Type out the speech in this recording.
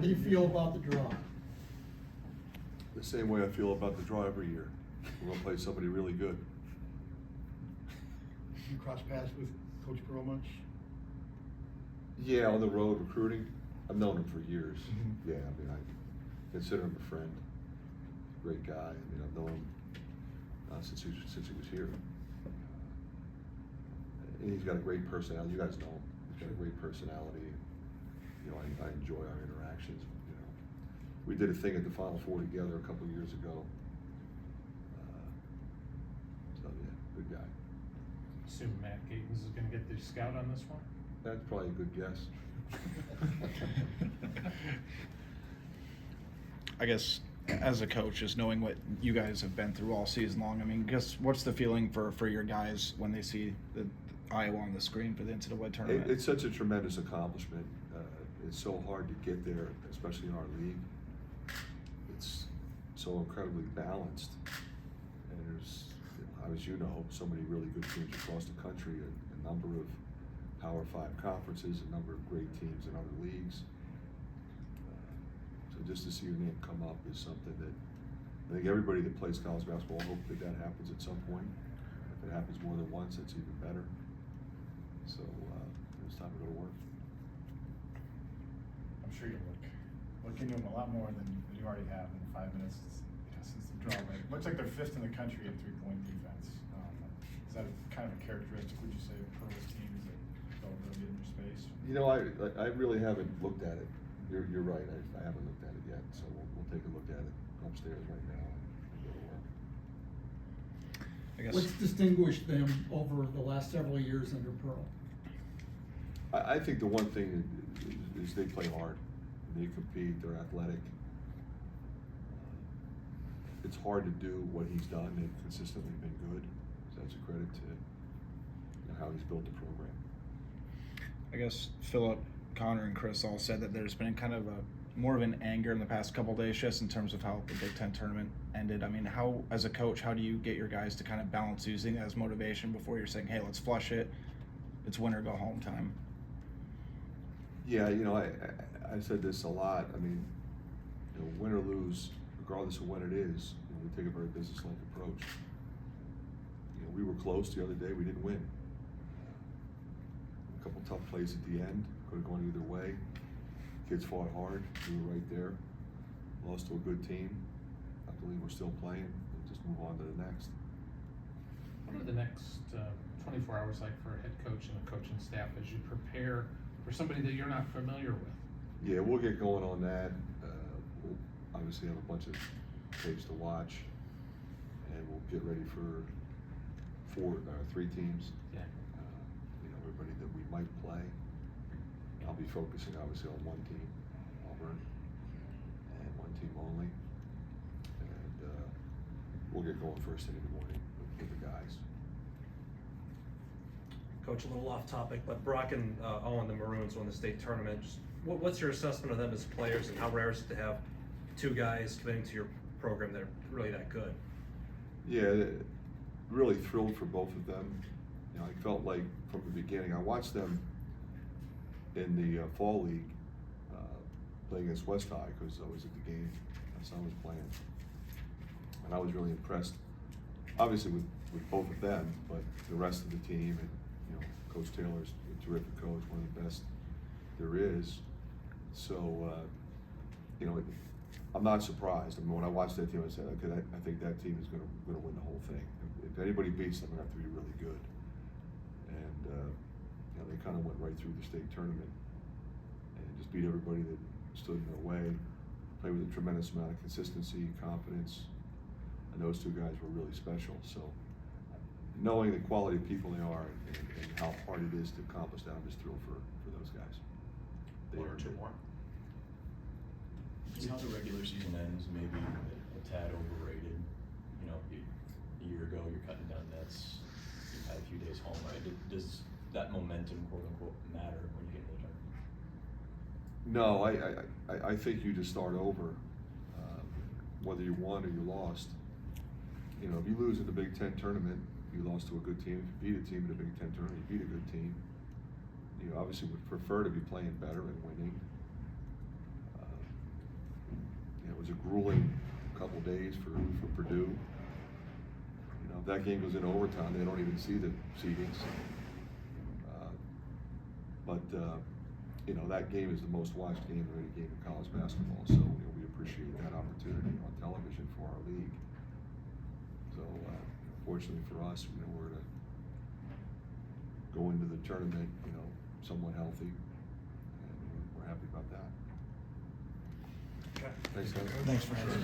How do you feel about the draw? The same way I feel about the draw every year. We're gonna play somebody really good. You cross paths with Coach Pearl much? Yeah, on the road recruiting, I've known him for years. Mhm. Yeah, I mean, I consider him a friend, great guy. I mean, I've known him since he was here. And he's got a great personality. You guys know him. He's got a great personality. You know, I enjoy our interactions. You know, we did a thing at the Final Four together a couple of years ago. So yeah, good guy. Assume Matt Gatens is going to get the scout on this one? That's probably a good guess. I guess as a coach, just knowing what you guys have been through all season long, I mean, guess what's the feeling for your guys when they see the Iowa on the screen for the NCAA tournament? It's such a tremendous accomplishment. It's so hard to get there, especially in our league. It's so incredibly balanced, and there's, as you know, so many really good teams across the country, a number of Power 5 conferences, a number of great teams in other leagues. So just to see your name come up is something that I think everybody that plays college basketball hope that happens at some point. If it happens more than once, that's even better. So it's time to go to work. I'm sure you'll look into them a lot more than you already have in 5 minutes since the draw. But it looks like they're 5th in the country in three-point defense. Is that kind of a characteristic, would you say, of Pearl's teams that don't really get into space? You know, I really haven't looked at it. You're right. I haven't looked at it yet. So we'll take a look at it upstairs right now and go to work. I guess. What's distinguished them over the last several years under Pearl? I think the one thing is they play hard. They compete. They're athletic. It's hard to do what he's done. They've consistently been good. So that's a credit to how he's built the program. I guess Philip, Connor, and Chris all said that there's been kind of more of an anger in the past couple of days just in terms of how the Big Ten tournament ended. I mean, how, as a coach, how do you get your guys to kind of balance using that as motivation before you're saying, hey, let's flush it, it's win or go home time? Yeah, you know, I said this a lot. I mean, you know, win or lose, regardless of when it is, you know, we take a very business-like approach. You know, we were close the other day. We didn't win. A couple tough plays at the end. Could have gone either way. Kids fought hard. We were right there. Lost to a good team. I believe we're still playing. We'll just move on to the next. What are the next 24 hours like for a head coach and a coaching staff as you prepare for somebody that you're not familiar with? Yeah, we'll get going on that. We'll obviously have a bunch of tapes to watch, and we'll get ready for three teams. Yeah. You know, everybody that we might play. I'll be focusing obviously on one team, Auburn, and one team only. And we'll get going first thing in the morning with the guys. Coach, a little off topic, but Brock and Owen, the Maroons, won the state tournament. Just what's your assessment of them as players, and how rare is it to have two guys committing to your program that are really that good? Yeah, really thrilled for both of them. You know, I felt like from the beginning, I watched them in the fall league playing against West High because I was at the game. My son was playing, and I was really impressed, obviously with both of them, but the rest of the team. And you know, Coach Taylor's a terrific coach, one of the best there is. So you know, I'm not surprised. I mean, when I watched that team, I said, okay, I think that team is going to win the whole thing. If anybody beats them, they're going to have to be really good. And you know, they kind of went right through the state tournament and just beat everybody that stood in their way. Played with a tremendous amount of consistency, confidence, and those two guys were really special. So knowing the quality of people they are and how hard it is to accomplish that, I'm just thrilled for those guys. One or two more. See how the regular season ends, maybe a tad overrated. You know, a year ago you're cutting down nets, you've had a few days home, right? Does that momentum, quote unquote, matter when you get to the tournament? No, I think you just start over, whether you won or you lost. You know, if you lose in the Big Ten tournament, you lost to a good team. If you beat a team in the Big Ten tournament, you beat a good team. You obviously would prefer to be playing better and winning. grueling couple days for Purdue. You know, if that game goes into overtime, they don't even see the seedings. You know, that game is the most watched game of any game in college basketball, so you know, we appreciate that opportunity on television for our league. So, fortunately for us, you know, we're to go into the tournament, you know, somewhat healthy, and we're happy about that. Okay. Thanks, guys. Thanks, Fran.